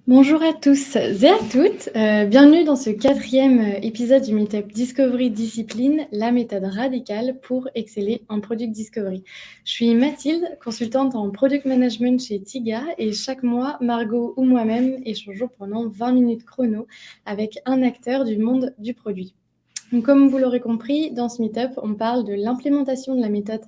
Bonjour à tous et à toutes, bienvenue dans ce quatrième épisode du Meetup Discovery Discipline, la méthode radicale pour exceller en Product Discovery. Je suis Mathilde, consultante en Product Management chez Tiga et chaque mois, Margot ou moi-même échangeons pendant 20 minutes chrono avec un acteur du monde du produit. Donc, comme vous l'aurez compris, dans ce meet-up, on parle de l'implémentation de la méthode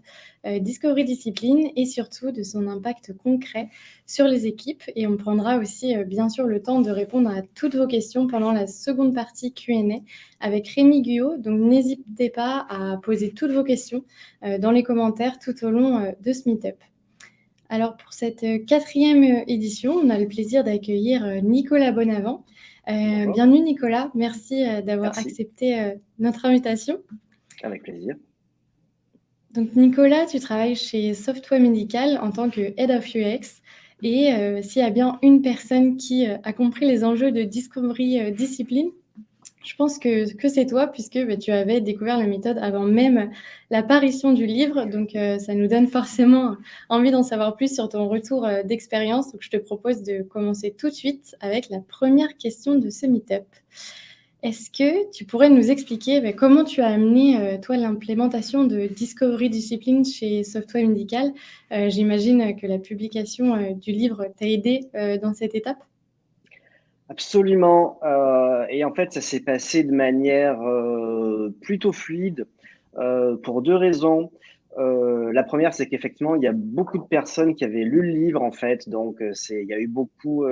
Discovery Discipline et surtout de son impact concret sur les équipes. Et on prendra aussi, bien sûr, le temps de répondre à toutes vos questions pendant la seconde partie Q&A avec Rémi Guyot. Donc, n'hésitez pas à poser toutes vos questions dans les commentaires tout au long de ce meet-up. Alors, pour cette quatrième édition, on a le plaisir d'accueillir Nicolas Bonavent. Bonjour, Bienvenue Nicolas, merci d'avoir merci, accepté notre invitation. avec plaisir. Donc Nicolas, tu travailles chez Software Medical en tant que Head of UX et s'il y a bien une personne qui a compris les enjeux de Discovery Discipline, je pense que c'est toi puisque tu avais découvert la méthode avant même l'apparition du livre. Donc ça nous donne forcément envie d'en savoir plus sur ton retour d'expérience. Donc je te propose de commencer tout de suite avec la première question de ce meet-up. Est-ce que tu pourrais nous expliquer comment tu as amené, toi, l'implémentation de Discovery Discipline chez Software Medical? J'imagine que la publication du livre t'a aidé dans cette étape? Absolument. Et en fait, ça s'est passé de manière plutôt fluide pour deux raisons. La première, c'est qu'effectivement, il y a beaucoup de personnes qui avaient lu le livre, en fait. Donc, il y a eu beaucoup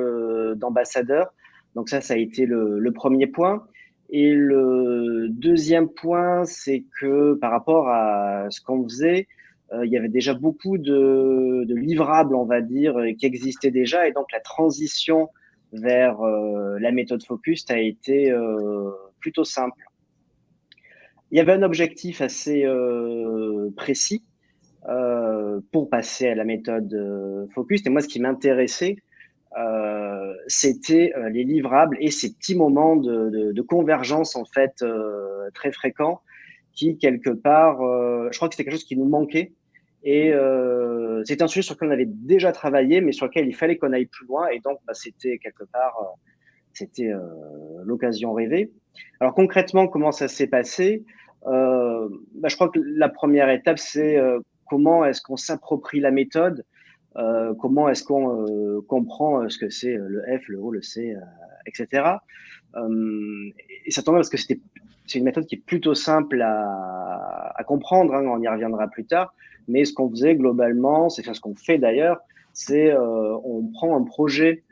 d'ambassadeurs. Donc, ça a été le premier point. Et le deuxième point, c'est que par rapport à ce qu'on faisait, il y avait déjà beaucoup de livrables, on va dire, qui existaient déjà. Et donc, la transition vers la méthode Focus a été plutôt simple. Il y avait un objectif assez précis pour passer à la méthode Focus. Et moi, ce qui m'intéressait, c'était les livrables et ces petits moments de convergence en fait très fréquents qui quelque part, je crois que c'était quelque chose qui nous manquait et c'était un sujet sur lequel on avait déjà travaillé, mais sur lequel il fallait qu'on aille plus loin et donc c'était quelque part c'était l'occasion rêvée. Alors concrètement, comment ça s'est passé Je crois que la première étape, c'est comment est-ce qu'on s'approprie la méthode, comment est-ce qu'on comprend ce que c'est le F, le O, le C, etc. Et ça tombe parce que c'est une méthode qui est plutôt simple à comprendre, hein, on y reviendra plus tard, mais ce qu'on faisait globalement, c'est ce qu'on fait d'ailleurs, c'est on prend un projet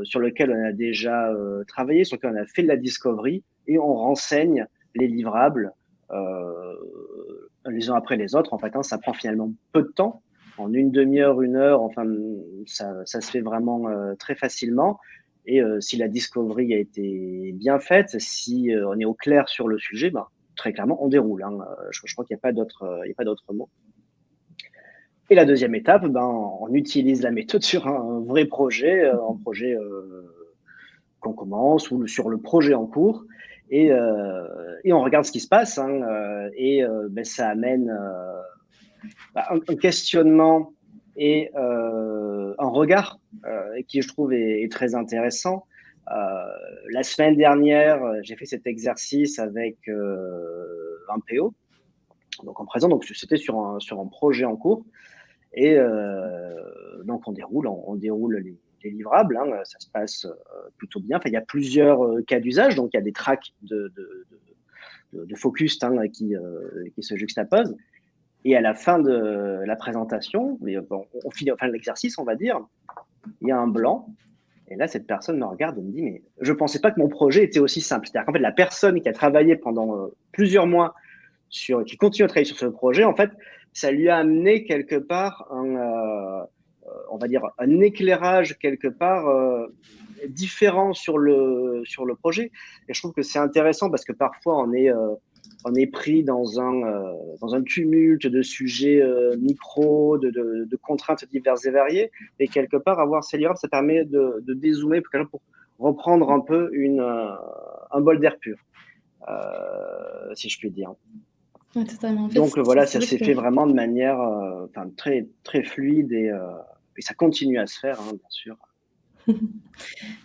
sur lequel on a déjà travaillé, sur lequel on a fait de la discovery, et on renseigne les livrables les uns après les autres. En fait, hein, ça prend finalement peu de temps, en une demi-heure, une heure, enfin, ça se fait vraiment très facilement. Et si la discovery a été bien faite, si on est au clair sur le sujet, ben, très clairement, on déroule. Hein. Je crois qu'il n'y a pas d'autre mot. Et la deuxième étape, ben, on utilise la méthode sur un vrai projet, un projet qu'on commence ou sur le projet en cours. Et on regarde ce qui se passe. Hein, ben, ça amène un questionnement et un regard qui, je trouve, est très intéressant. La semaine dernière, j'ai fait cet exercice avec un PO, donc en présent, donc c'était sur un projet en cours. Et donc, on déroule les livrables, hein, ça se passe plutôt bien. Enfin, il y a plusieurs cas d'usage, donc il y a des tracks de focus hein, qui se juxtaposent. Et à la fin de la présentation, bon, on finit enfin l'exercice, on va dire, il y a un blanc. Et là, cette personne me regarde et me dit, mais je ne pensais pas que mon projet était aussi simple. C'est-à-dire qu'en fait, la personne qui a travaillé pendant plusieurs mois qui continue à travailler sur ce projet, en fait, ça lui a amené quelque part on va dire, un éclairage quelque part différent sur le projet. Et je trouve que c'est intéressant parce que parfois on est pris dans un tumulte de sujets micro, de contraintes diverses et variées. Et quelque part, avoir ces livrables, ça permet de dézoomer pour reprendre un peu un bol d'air pur, si je puis dire. Ouais, totalement. En fait, Donc voilà, c'est ça vrai s'est que fait vraiment de manière très, très fluide et ça continue à se faire, hein, bien sûr.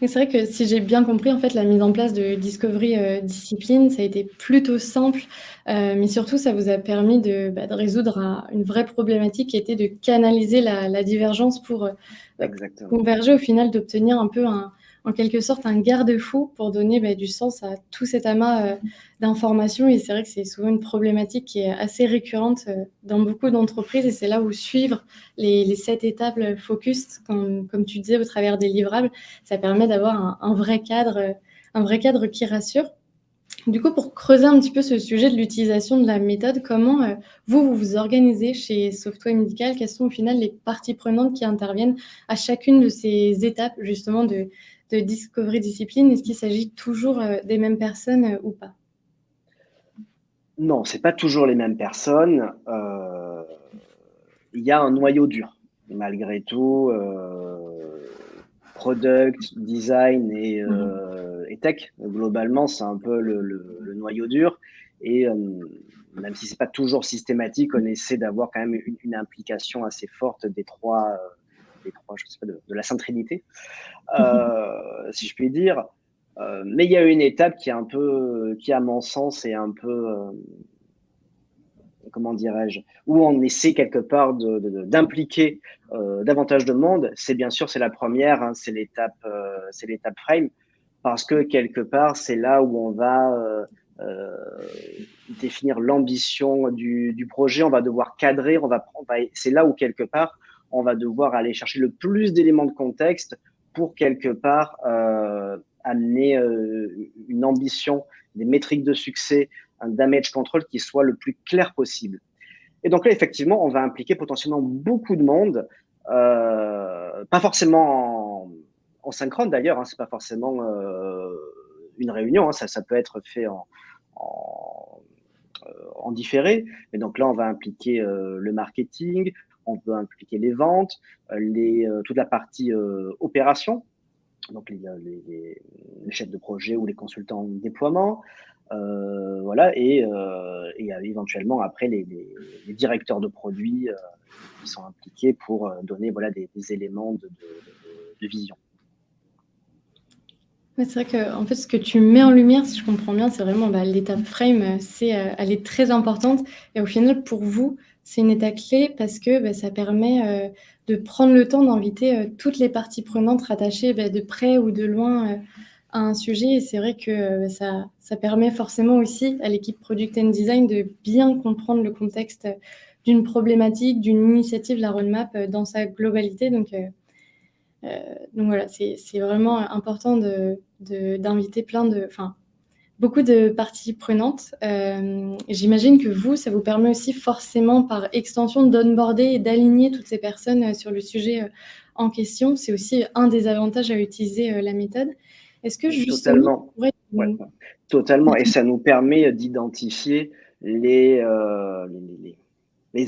Et c'est vrai que si j'ai bien compris, en fait, la mise en place de Discovery, Discipline, ça a été plutôt simple, mais surtout ça vous a permis de résoudre une vraie problématique qui était de canaliser la divergence pour Exactement. converger au final, d'obtenir un peu en quelque sorte un garde-fou pour donner, du sens à tout cet amas, d'informations et c'est vrai que c'est souvent une problématique qui est assez récurrente, dans beaucoup d'entreprises et c'est là où suivre les 7 étapes, focus comme tu disais au travers des livrables, ça permet d'avoir un vrai cadre qui rassure. Du coup, pour creuser un petit peu ce sujet de l'utilisation de la méthode, comment vous vous organisez chez Software Médical? Quelles sont au final les parties prenantes qui interviennent à chacune de ces étapes justement de Discovery Discipline? Est-ce qu'il s'agit toujours des mêmes personnes ou pas? Non, c'est pas toujours les mêmes personnes. Il y a un noyau dur, malgré tout. Product, design Mhm. et tech, globalement, c'est un peu le noyau dur. Et même si c'est pas toujours systématique, on essaie d'avoir quand même une implication assez forte des trois, je sais pas, de la Sainte Trinité, si je puis dire. Mais il y a une étape qui est un peu, qui à mon sens est un peu, comment dirais-je, où on essaie quelque part d'impliquer davantage de monde. C'est bien sûr, c'est la première, hein, c'est l'étape frame, parce que quelque part, c'est là où on va euh, définir l'ambition du projet, on va devoir cadrer, c'est là où quelque part, on va devoir aller chercher le plus d'éléments de contexte pour quelque part amener une ambition, des métriques de succès, un damage control qui soit le plus clair possible. Et donc là, effectivement, on va impliquer potentiellement beaucoup de monde, pas forcément en synchrone d'ailleurs, hein, c'est pas forcément une réunion, hein, ça peut être fait en, en différé. Mais donc là, on va impliquer le marketing, on peut impliquer les ventes, toute la partie opération, donc les chefs de projet ou les consultants en déploiement, voilà, et éventuellement après les directeurs de produits qui sont impliqués pour donner voilà, des éléments de vision. Ouais, c'est vrai que en fait, ce que tu mets en lumière, si je comprends bien, c'est vraiment, l'étape frame, elle est très importante et au final, pour vous, c'est une étape clé parce que, ça permet, de prendre le temps d'inviter, toutes les parties prenantes rattachées, de près ou de loin, à un sujet et c'est vrai que, ça permet forcément aussi à l'équipe product and design de bien comprendre le contexte, d'une problématique, d'une initiative, la roadmap, dans sa globalité Heu, donc voilà, c'est vraiment important d'inviter beaucoup de parties prenantes. J'imagine que vous, ça vous permet aussi forcément par extension d'onboarder et d'aligner toutes ces personnes, sur le sujet, en question. C'est aussi un des avantages à utiliser, la méthode. Est-ce que justement Totalement. tu pourrais Ouais, nous ouais. Totalement. Et ça nous permet d'identifier les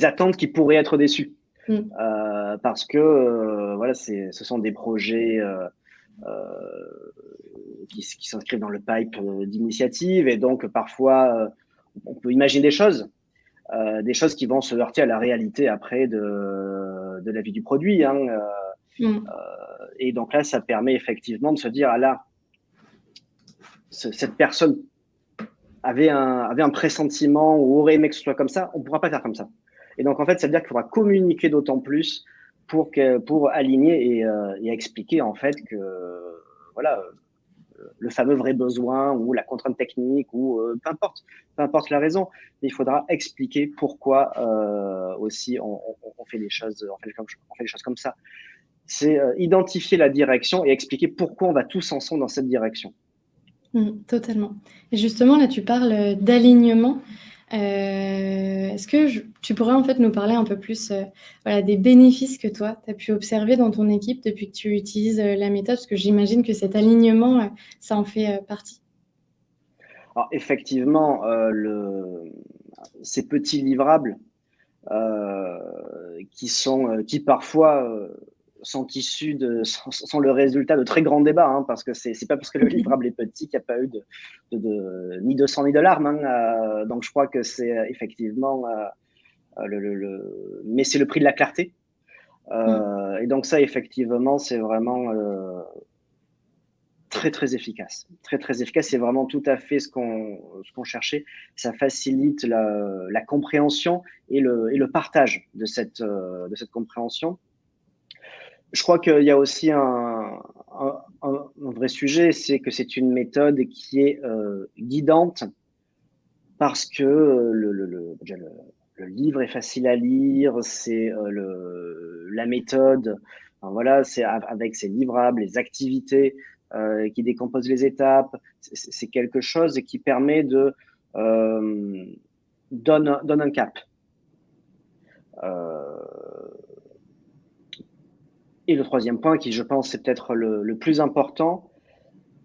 attentes qui pourraient être déçues. mmh, Parce que voilà, ce sont des projets qui s'inscrivent dans le pipe d'initiative et donc parfois on peut imaginer des choses qui vont se heurter à la réalité après de la vie du produit. Hein, mmh. et donc là, ça permet effectivement de se dire, ah là, cette personne avait un pressentiment ou aurait aimé que ce soit comme ça, on ne pourra pas faire comme ça. Et donc en fait, ça veut dire qu'il faudra communiquer d'autant plus pour aligner et expliquer en fait que voilà, le fameux vrai besoin ou la contrainte technique ou peu importe la raison, mais il faudra expliquer pourquoi aussi on fait les choses, on fait les choses comme ça. C'est identifier la direction et expliquer pourquoi on va tous ensemble dans cette direction. Totalement. Et justement, là, tu parles, d'alignement. Est-ce que tu pourrais, en fait, nous parler un peu plus, voilà, des bénéfices que toi, tu as pu observer dans ton équipe depuis que tu utilises, la méthode? Parce que j'imagine que cet alignement, ça en fait, partie. Alors effectivement, ces petits livrables qui parfois sont issus sont le résultat de très grands débats, hein, parce que c'est pas parce que le livrable est petit qu'il n'y a pas eu ni de sang ni de larmes. Hein, donc je crois que c'est effectivement mais c'est le prix de la clarté. Et donc ça, effectivement, c'est vraiment très, très efficace. Très, très efficace. C'est vraiment tout à fait ce qu'on cherchait. Ça facilite la compréhension et le partage de cette compréhension. Je crois qu'il y a aussi un vrai sujet, c'est que c'est une méthode qui est guidante parce que déjà le livre est facile à lire, c'est la méthode, enfin, voilà, c'est avec ses livrables, les activités qui décomposent les étapes, c'est quelque chose qui permet de donne un cap. Et le troisième point, qui je pense c'est peut-être le plus important,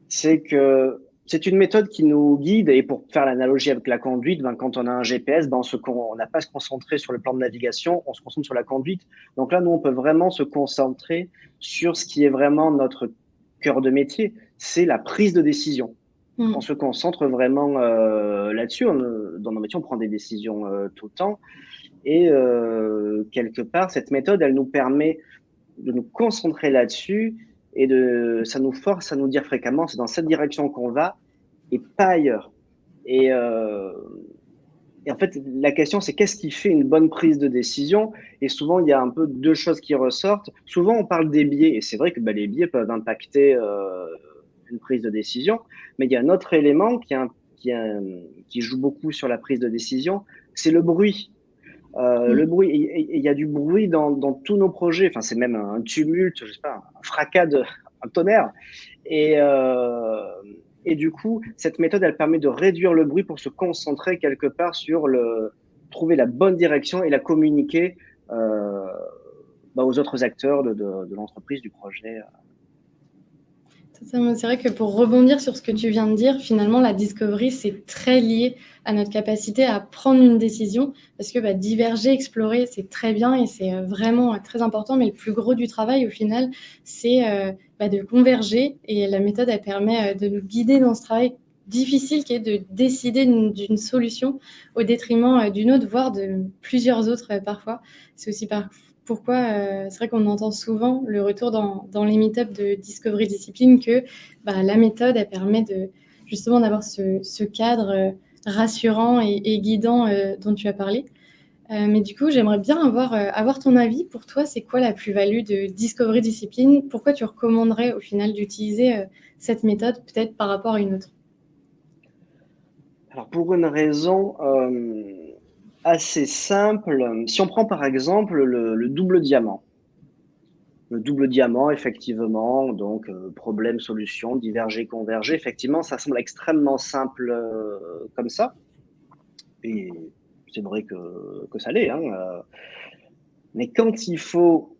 c'est que c'est une méthode qui nous guide. Et pour faire l'analogie avec la conduite, ben, quand on a un GPS, ben, on n'a pas à se concentrer sur le plan de navigation, on se concentre sur la conduite. Donc là, nous, on peut vraiment se concentrer sur ce qui est vraiment notre cœur de métier, c'est la prise de décision. On se concentre vraiment là-dessus. Dans nos métiers, on prend des décisions tout le temps. Et quelque part, cette méthode, elle nous permet de nous concentrer là-dessus et ça nous force à nous dire fréquemment c'est dans cette direction qu'on va et pas ailleurs. Et en fait, la question, c'est qu'est-ce qui fait une bonne prise de décision? Et souvent, il y a un peu deux choses qui ressortent. Souvent, on parle des biais, et c'est vrai que les biais peuvent impacter une prise de décision, mais il y a un autre élément qui joue beaucoup sur la prise de décision, c'est le bruit. Le bruit, il y a du bruit dans tous nos projets. Enfin, c'est même un tumulte, je sais pas, un fracas, un tonnerre. Et du coup, cette méthode, elle permet de réduire le bruit pour se concentrer quelque part sur trouver la bonne direction et la communiquer aux autres acteurs de l'entreprise, du projet. C'est vrai que pour rebondir sur ce que tu viens de dire, finalement, la discovery, c'est très lié à notre capacité à prendre une décision, parce que diverger, explorer, c'est très bien et c'est vraiment très important, mais le plus gros du travail, au final, c'est de converger, et la méthode, elle permet de nous guider dans ce travail difficile qui est de décider d'une solution au détriment d'une autre, voire de plusieurs autres parfois. C'est aussi pourquoi c'est vrai qu'on entend souvent le retour dans les meet-ups de Discovery Discipline que la méthode, elle permet justement d'avoir ce cadre rassurant et guidant dont tu as parlé. Mais du coup, j'aimerais bien avoir ton avis. Pour toi, c'est quoi la plus-value de Discovery Discipline? Pourquoi tu recommanderais au final d'utiliser cette méthode peut-être par rapport à une autre? Alors, pour une raison assez simple, si on prend par exemple le double diamant. Le double diamant, effectivement, donc problème, solution, diverger, converger, effectivement, ça semble extrêmement simple comme ça. Et c'est vrai que ça l'est. Hein, mais quand il faut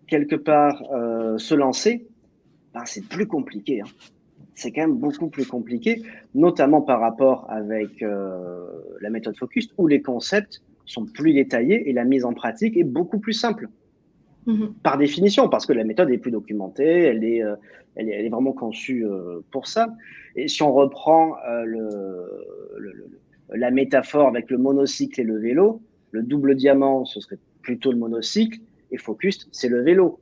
quelque part se lancer, c'est plus compliqué. Hein. C'est quand même beaucoup plus compliqué, notamment par rapport avec la méthode Focus, où les concepts sont plus détaillés et la mise en pratique est beaucoup plus simple. Par définition, parce que la méthode est plus documentée, elle est vraiment conçue pour ça. Et si on reprend la métaphore avec le monocycle et le vélo, le double diamant, ce serait plutôt le monocycle, et Focus, c'est le vélo.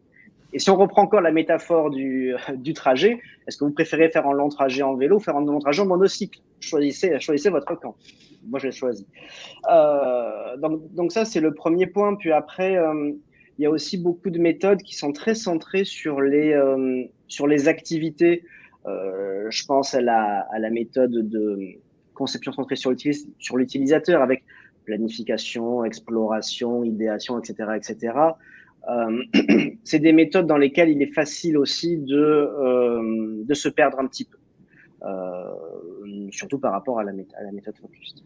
Et si on reprend encore la métaphore du trajet, est-ce que vous préférez faire un long trajet en vélo ou faire un long trajet en monocycle? Choisissez votre camp. Moi, je l'ai choisi. Donc ça, c'est le premier point. Puis après, il y a aussi beaucoup de méthodes qui sont très centrées sur les activités. Je pense à la méthode de conception centrée sur l'utilisateur avec planification, exploration, idéation, etc., etc. C'est des méthodes dans lesquelles il est facile aussi de se perdre un petit peu, surtout par rapport à la méthode Focus.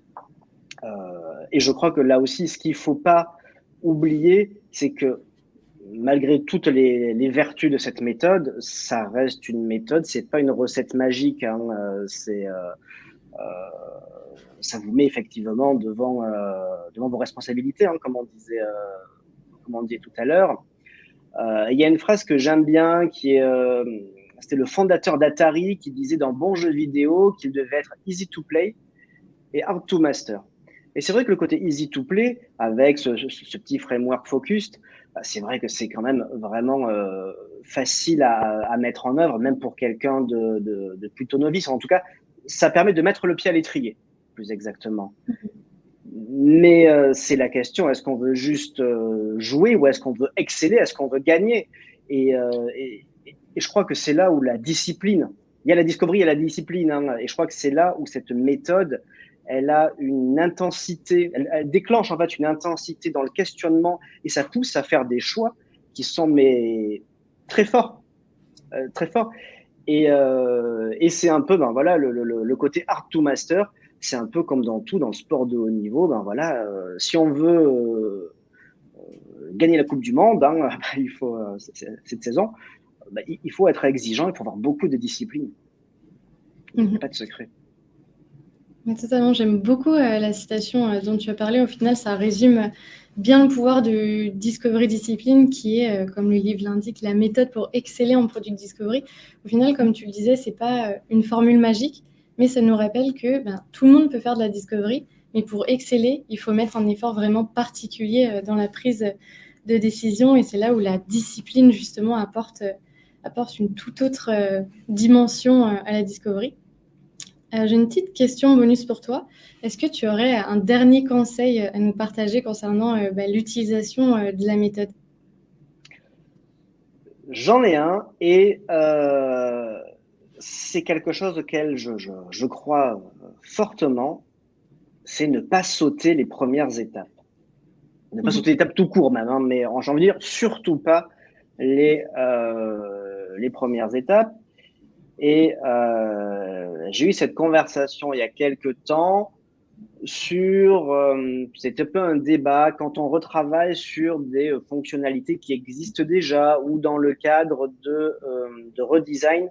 Et je crois que là aussi, ce qu'il ne faut pas oublier, c'est que malgré toutes les vertus de cette méthode, ça reste une méthode, c'est pas une recette magique. Hein, ça vous met effectivement devant vos responsabilités, hein, comme on disait tout à l'heure. Il y a une phrase que j'aime bien c'était le fondateur d'Atari qui disait dans Bon jeu vidéo qu'il devait être easy to play et hard to master. Et c'est vrai que le côté easy to play, avec ce petit framework focused, c'est vrai que c'est quand même vraiment facile à mettre en œuvre, même pour quelqu'un de plutôt novice. En tout cas, ça permet de mettre le pied à l'étrier, plus exactement. Mais c'est la question, est-ce qu'on veut juste jouer ou est-ce qu'on veut exceller, est-ce qu'on veut gagner et je crois que c'est là où la discipline, il y a la discovery et la discipline, hein, et je crois que c'est là où cette méthode, elle a une intensité, elle déclenche en fait une intensité dans le questionnement et ça pousse à faire des choix qui sont mais très forts, très forts. Et c'est un peu, ben voilà, le côté hard to master. C'est un peu comme dans tout, dans le sport de haut niveau. Ben voilà, si on veut gagner la Coupe du Monde, hein, il faut cette saison, ben, il faut être exigeant. Il faut avoir beaucoup de discipline. Il n'y a pas de secret. Mais totalement, j'aime beaucoup la citation dont tu as parlé. Au final, ça résume bien le pouvoir de Discovery Discipline, qui est, comme le livre l'indique, la méthode pour exceller en product discovery. Au final, comme tu le disais, c'est pas une formule magique, mais ça nous rappelle que tout le monde peut faire de la discovery, mais pour exceller, il faut mettre un effort vraiment particulier dans la prise de décision, et c'est là où la discipline, justement, apporte une toute autre dimension à la discovery. J'ai une petite question bonus pour toi. Est-ce que tu aurais un dernier conseil à nous partager concernant l'utilisation de la méthode? J'en ai un et c'est quelque chose auquel je crois fortement, c'est ne pas sauter les premières étapes. Ne pas sauter l'étape tout court même, hein, mais j'ai envie de dire surtout pas les premières étapes. Et j'ai eu cette conversation il y a quelques temps sur, c'était un peu un débat quand on retravaille sur des fonctionnalités qui existent déjà ou dans le cadre de redesign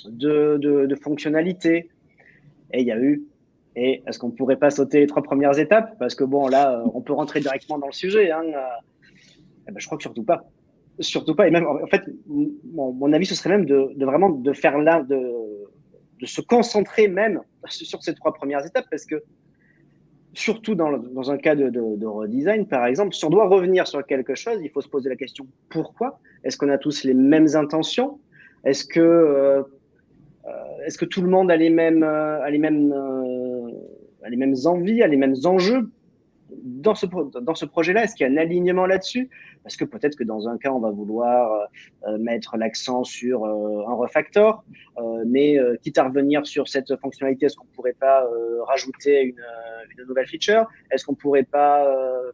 de fonctionnalités. Et il y a eu, et est-ce qu'on ne pourrait pas sauter les 3 premières étapes? Parce que bon, là, on peut rentrer directement dans le sujet. Hein. Eh ben, je crois que surtout pas. Surtout pas. Et même, en fait, mon avis, ce serait même de vraiment de faire là, de se concentrer même sur ces 3 premières étapes parce que surtout dans un cas de redesign, par exemple, si on doit revenir sur quelque chose, il faut se poser la question pourquoi? Est-ce qu'on a tous les mêmes intentions? Est-ce que tout le monde a les mêmes envies, a les mêmes enjeux dans ce projet-là? Est-ce qu'il y a un alignement là-dessus? Parce que peut-être que dans un cas, on va vouloir mettre l'accent sur un refactor, mais quitte à revenir sur cette fonctionnalité, est-ce qu'on ne pourrait pas rajouter une nouvelle feature? Est-ce qu'on ne pourrait pas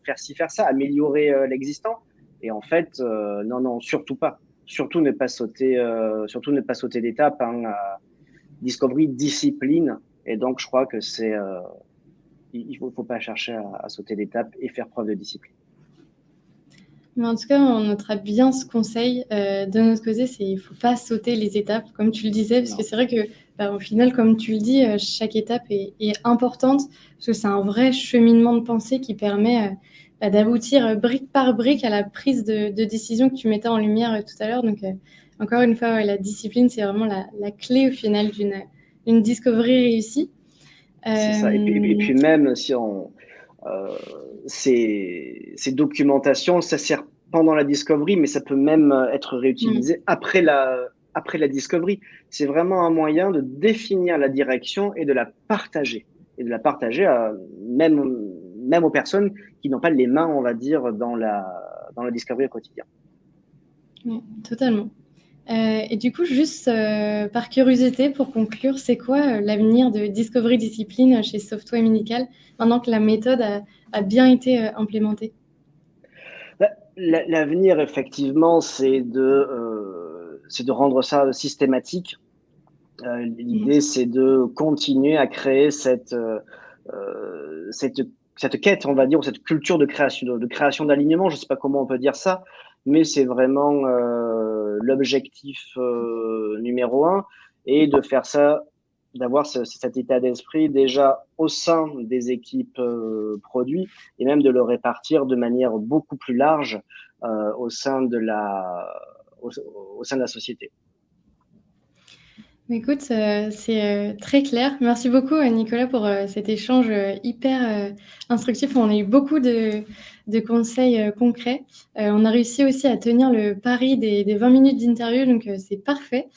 faire ci, faire ça, améliorer l'existant? Et en fait, non, surtout pas. Surtout ne pas sauter d'étape. Hein, discovery, discipline. Et donc, je crois que il faut pas chercher à sauter d'étape et faire preuve de discipline. Mais en tout cas, on notera bien ce conseil. De notre côté, il ne faut pas sauter les étapes, comme tu le disais, parce que c'est vrai que, au final, comme tu le dis, chaque étape est importante, parce que c'est un vrai cheminement de pensée qui permet d'aboutir brique par brique à la prise de décision que tu mettais en lumière tout à l'heure. Donc, encore une fois, la discipline, c'est vraiment la clé au final d'une discovery réussie. C'est ça. Et puis même si ces documentations, ça sert pendant la discovery, mais ça peut même être réutilisé après la discovery. C'est vraiment un moyen de définir la direction et de la partager. Et de la partager même aux personnes qui n'ont pas les mains, on va dire, dans la discovery au quotidien. Oui, totalement. Et du coup, juste par curiosité, pour conclure, c'est quoi l'avenir de Discovery Discipline chez Software Medical maintenant que la méthode a bien été implémentée? L'avenir, effectivement, c'est de rendre ça systématique. L'idée, c'est de continuer à créer cette quête, on va dire, ou cette culture de création d'alignement. Je ne sais pas comment on peut dire ça, mais c'est vraiment l'objectif numéro 1 et de faire ça, d'avoir cet état d'esprit déjà au sein des équipes produits et même de le répartir de manière beaucoup plus large au sein de la société. Écoute, c'est, très clair. Merci beaucoup, Nicolas, pour, cet échange, hyper, instructif. On a eu beaucoup de conseils, concrets. On a réussi aussi à tenir le pari des 20 minutes d'interview, donc c'est parfait.